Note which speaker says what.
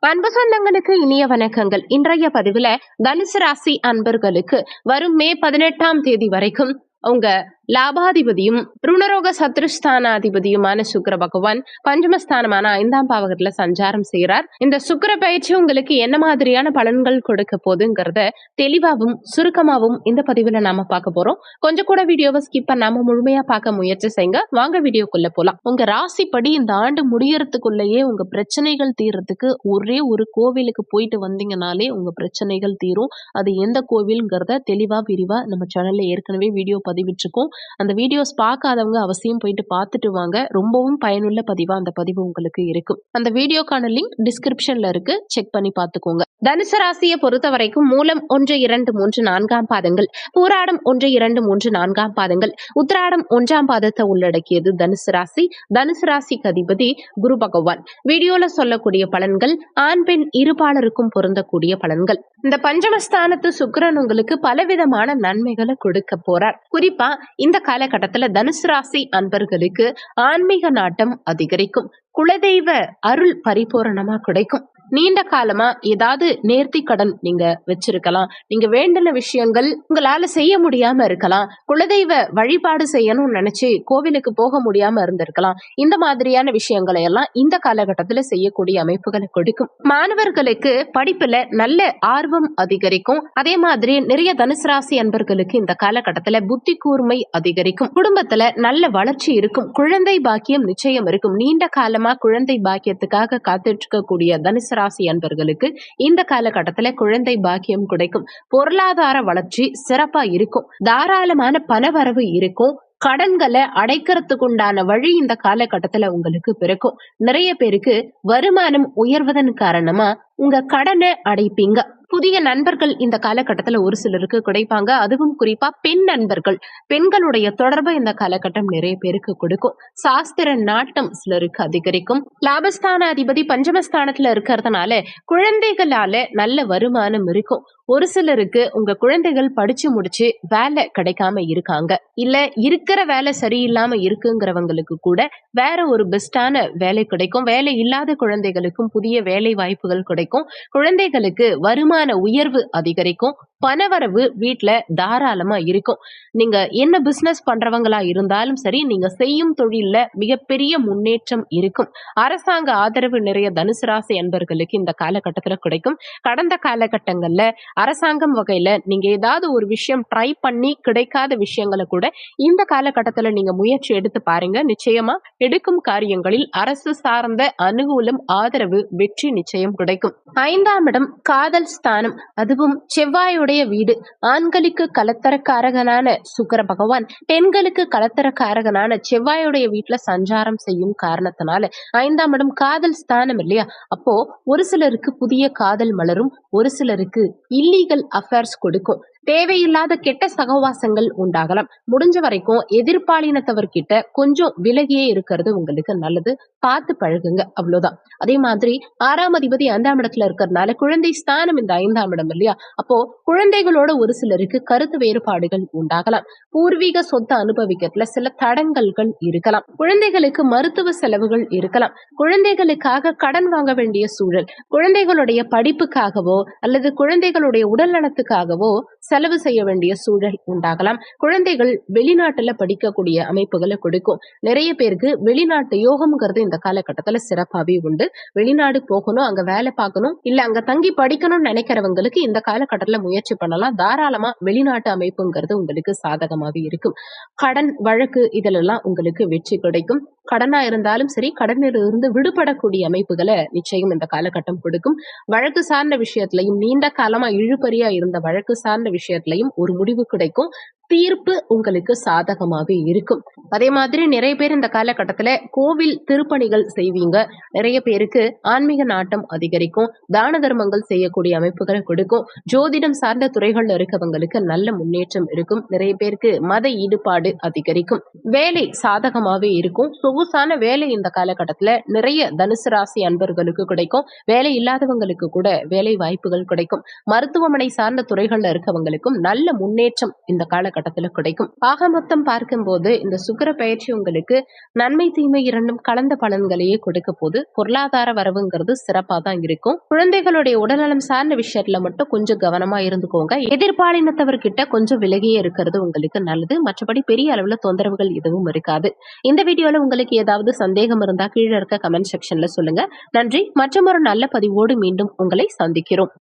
Speaker 1: அன்பு சொந்தங்களுக்கு இனிய வணக்கங்கள். இன்றைய பதிவுல தனுசு ராசி அன்பர்களுக்கு வரும் மே 18ஆம் தேதி வரைக்கும் உங்க லாபாதிபதியும் ருணரோக சத்ருஸ்தானாதிபதியுமான சுக்கிர பகவான் பஞ்சமஸ்தானமான 5ஆம் பாவகத்துல சஞ்சாரம் செய்யறார். இந்த சுக்கிர பயிற்சி உங்களுக்கு என்ன மாதிரியான பலன்கள் கொடுக்க போகுதுங்கிறத தெளிவாகவும் சுருக்கமாகவும் இந்த பதிவுல நாம பார்க்க போறோம். கொஞ்சம் கூட வீடியோவை ஸ்கிப் பண்ணாம முழுமையா பார்க்க முயற்சி செய்யுங்க. வாங்க வீடியோக்குள்ள போலாம். உங்க ராசிப்படி இந்த ஆண்டு முடியறதுக்குள்ளேயே உங்க பிரச்சனைகள் தீர்றதுக்கு ஒரே ஒரு கோவிலுக்கு போயிட்டு வந்தீங்கனாலே உங்க பிரச்சனைகள் தீரும். அது எந்த கோவில்ங்கிறத தெளிவா விரிவா நம்ம சேனல்ல ஏற்கனவே வீடியோ பதிவிட்டிருக்கோம். அந்த வீடியோஸ் பார்க்காதவங்க அவசியம் போயிட்டு பார்த்துட்டு வாங்க. ரொம்பவும் பயனுள்ள பதிவா அந்த பதிவு உங்களுக்கு இருக்கும். அந்த வீடியோக்கான லிங்க் டிஸ்கிரிப்ஷன்ல இருக்கு, செக் பண்ணி பார்த்துக்கோங்க. தனுசு ராசியை பொறுத்த வரைக்கும் மூலம் 1, 2, 3, 4ஆம் பாதங்கள், பூராடம் 1, 2, 3, 4ஆம் பாதங்கள், உத்திராடம் 1ஆம் பாதத்தை உள்ளடக்கியது தனுசு ராசி. தனுசு ராசிக்கு அதிபதி குரு பகவான். வீடியோல சொல்லக்கூடிய பலன்கள் ஆண் பெண் இருபாலருக்கும் பொருந்தக்கூடிய பலன்கள். இந்த பஞ்சமஸ்தானத்து சுக்கிரன் உங்களுக்கு பலவிதமான நன்மைகளை கொடுக்க போறார். குறிப்பா இந்த காலகட்டத்துல தனுசு ராசி அன்பர்களுக்கு ஆன்மீக நாட்டம் அதிகரிக்கும். குலதெய்வ அருள் பரிபூரணமா கிடைக்கும். நீண்ட காலமா ஏதாவது நேர்த்தி கடன் நீங்க வச்சிருக்கலாம். நீங்க வேண்டின விஷயங்கள் உங்களால செய்ய முடியாம இருக்கலாம். குலதெய்வ வழிபாடு செய்யணும்னு நினைச்சு கோவிலுக்கு போக முடியாம இருந்திருக்கலாம். இந்த மாதிரியான விஷயங்களை எல்லாம் இந்த காலகட்டத்துல செய்யக்கூடிய அமைப்புகளை கொடுக்கும். மாணவர்களுக்கு படிப்புல நல்ல ஆர்வம் அதிகரிக்கும். அதே மாதிரி நிறைய தனுசு ராசி அன்பர்களுக்கு இந்த காலகட்டத்துல புத்தி கூர்மை அதிகரிக்கும். குடும்பத்துல நல்ல வளர்ச்சி இருக்கும். குழந்தை பாக்கியம் நிச்சயம் இருக்கும். நீண்ட காலமா குழந்தை பாக்கியத்துக்காக காத்துட்டு இருக்கக்கூடிய தனுசு ராசி அன்பர்களுக்கு இந்த காலகட்டத்துல குழந்தை பாக்கியம் கிடைக்கும். பொருளாதார வளர்ச்சி சிறப்பா இருக்கும். தாராளமான பணவரவு இருக்கும். கடன்களை அடைக்கிறதுக்கு உண்டான வழி இந்த காலகட்டத்துல உங்களுக்கு பிறக்கும். நிறைய பேருக்கு வருமானம் உயர்வதன் காரணமா உங்க கடனை அடைப்பீங்க. புதிய நண்பர்கள் இந்த காலகட்டத்துல ஒரு சிலருக்கு கிடைப்பாங்க. அதுவும் குறிப்பா பெண் நண்பர்கள், பெண்களுடைய தொடர்பை இந்த காலகட்டம் நிறைய பேருக்கு கொடுக்கும். சாஸ்திர நாட்டம் சிலருக்கு அதிகரிக்கும். லாபஸ்தான அதிபதி பஞ்சமஸ்தானத்துல இருக்கிறதுனால குழந்தைகளால நல்ல வருமானம் இருக்கும். ஒரு சிலருக்கு உங்க குழந்தைகள் படிச்சு முடிச்சு வேலை கிடைக்காம இருக்காங்க, இல்ல இருக்கிற வேலை சரியில்லாம இருக்குங்கிறவங்களுக்கு கூட வேற ஒரு பெஸ்டான வேலை கிடைக்கும். வேலை இல்லாத குழந்தைகளுக்கும் புதிய வேலை வாய்ப்புகள் கிடைக்கும். குழந்தைகளுக்கு வருமான உயர்வு அதிகரிக்கும். பணவரவு வீட்டுல தாராளமா இருக்கும். நீங்க என்ன பிசினஸ் பண்றவங்களா இருந்தாலும் சரி, நீங்க செய்யும் தொழில்ல மிகப்பெரிய முன்னேற்றம் இருக்கும். அரசாங்க ஆதரவு நிறைய தனுசு ராசி அன்பர்களுக்கு இந்த காலகட்டத்துல கிடைக்கும். கடந்த காலகட்டங்கள்ல அரசாங்கம் வகையில நீங்க ஏதாவது ஒரு விஷயம் ட்ரை பண்ணி கிடைக்காத விஷயங்களை கூட இந்த காலகட்டத்துல நீங்க முயற்சி எடுத்து பாருங்க. நிச்சயமா எடுக்கும் காரியங்களில் அரசு சார்ந்த அனுகூலம், ஆதரவு, வெற்றி நிச்சயம் கிடைக்கும். 5ஆம் இடம் காதல் ஸ்தானம், அதுவும் செவ்வாயுடைய வீடு. ஆண்களுக்கு கலத்தரக்காரகனான சுக்கிர பகவான் பெண்களுக்கு கலத்தரக்காரகனான செவ்வாயுடைய வீட்டுல சஞ்சாரம் செய்யும் காரணத்தினால 5ஆம் இடம் காதல் ஸ்தானம் இல்லையா? அப்போ ஒரு சிலருக்கு புதிய காதல் மலரும், ஒரு சிலருக்கு இல்லீகல் அஃபேர்ஸ் கொடுக்கும். தேவையில்லாத கெட்ட சகவாசங்கள் உண்டாகலாம். முடிஞ்ச வரைக்கும் எதிர்பாலினத்தவர்கிட்ட கொஞ்சம் விலகியே இருக்கிறது உங்களுக்கு நல்லது. பார்த்து பழகுங்க, அவ்வளவுதான். அதே மாதிரி 6ஆம் அதிபதி 5ஆம் இடத்துல இருக்கிறதுனால குழந்தை ஸ்தானம் இந்த 5ஆம் இடம் இல்லையா? அப்போ குழந்தைகளோட ஒரு சிலருக்கு கருத்து வேறுபாடுகள் உண்டாகலாம். பூர்வீக சொத்து அனுபவிக்கிறதுல சில தடங்கல்கள் இருக்கலாம். குழந்தைகளுக்கு மருத்துவ செலவுகள் இருக்கலாம். குழந்தைகளுக்காக கடன் வாங்க வேண்டிய சூழல், குழந்தைகளுடைய படிப்புக்காகவோ அல்லது குழந்தைகளுடைய உடல் நலத்துக்காகவோ செலவு செய்ய வேண்டிய சூழல் உண்டாகலாம். குழந்தைகள் வெளிநாட்டுல படிக்கக்கூடிய அமைப்புகளை கொடுக்கும். நிறைய பேருக்கு வெளிநாட்டு யோகம்ங்கிறது இந்த காலகட்டத்துல சிறப்பாவே உண்டு. வெளிநாடு போகணும், அங்க வேலை பார்க்கணும், இல்ல அங்க தங்கி படிக்கணும்னு நினைக்கிறவங்களுக்கு இந்த காலகட்டத்துல முயற்சி பண்ணலாம். தாராளமா வெளிநாட்டு அமைப்புங்கிறது உங்களுக்கு சாதகமாவே இருக்கும். கடன் வழக்கு இதிலெல்லாம் உங்களுக்கு வெற்றி கிடைக்கும். கடனா இருந்தாலும் சரி, கடனில் இருந்து விடுபடக்கூடிய அமைப்புகளை நிச்சயம் இந்த காலகட்டம் கொடுக்கும். வழக்கு சார்ந்த விஷயத்திலையும், நீண்ட காலமா இழுபறியா இருந்த வழக்கு சார்ந்த விஷயத்திலையும் ஒரு முடிவு கிடைக்கும். தீர்ப்பு உங்களுக்கு சாதகமாவே இருக்கும். அதே மாதிரி நிறைய பேர் இந்த காலகட்டத்துல கோவில் திருப்பணிகள் செய்வீங்க. நிறைய பேருக்கு ஆன்மீக நாட்டம் அதிகரிக்கும். தான தர்மங்கள் செய்யக்கூடிய அமைப்புகளை கொடுக்கும். ஜோதிடம் சார்ந்த துறைகள்ல இருக்கவங்களுக்கு நல்ல முன்னேற்றம் இருக்கும். நிறைய பேருக்கு மத ஈடுபாடு அதிகரிக்கும். வேலை சாதகமாவே இருக்கும். சொகுசான வேலை இந்த காலகட்டத்துல நிறைய தனுசு ராசி அன்பர்களுக்கு கிடைக்கும். வேலை இல்லாதவங்களுக்கு கூட வேலை வாய்ப்புகள் கிடைக்கும். மருத்துவமனை சார்ந்த துறைகள்ல இருக்கவங்களுக்கும் நல்ல முன்னேற்றம் இந்த காலகட்டத்தில் காலகட்டத்துல கிடைக்கும். ஆக மொத்தம் பார்க்கும்போது இந்த சுக்கிர பயிற்சி உங்களுக்கு நன்மை தீமை இரண்டும் கலந்த பலன்களையே கொடுக்க போது பொருளாதார வரவுங்கிறது சிறப்பா தான் இருக்கும். குழந்தைகளுடைய உடல்நலம் சார்ந்த விஷயத்துல மட்டும் கொஞ்சம் கவனமா இருந்துக்கோங்க. எதிர்பாலினத்தவர்கிட்ட கொஞ்சம் விலகியே இருக்கிறது உங்களுக்கு நல்லது. மற்றபடி பெரிய அளவுல தொந்தரவுகள் எதுவும் இருக்காது. இந்த வீடியோல உங்களுக்கு ஏதாவது சந்தேகம் இருந்தா கீழே இருக்க கமெண்ட் செக்ஷன்ல சொல்லுங்க. நன்றி. மற்றும் ஒரு நல்ல பதிவோடு மீண்டும் உங்களை சந்திக்கிறோம்.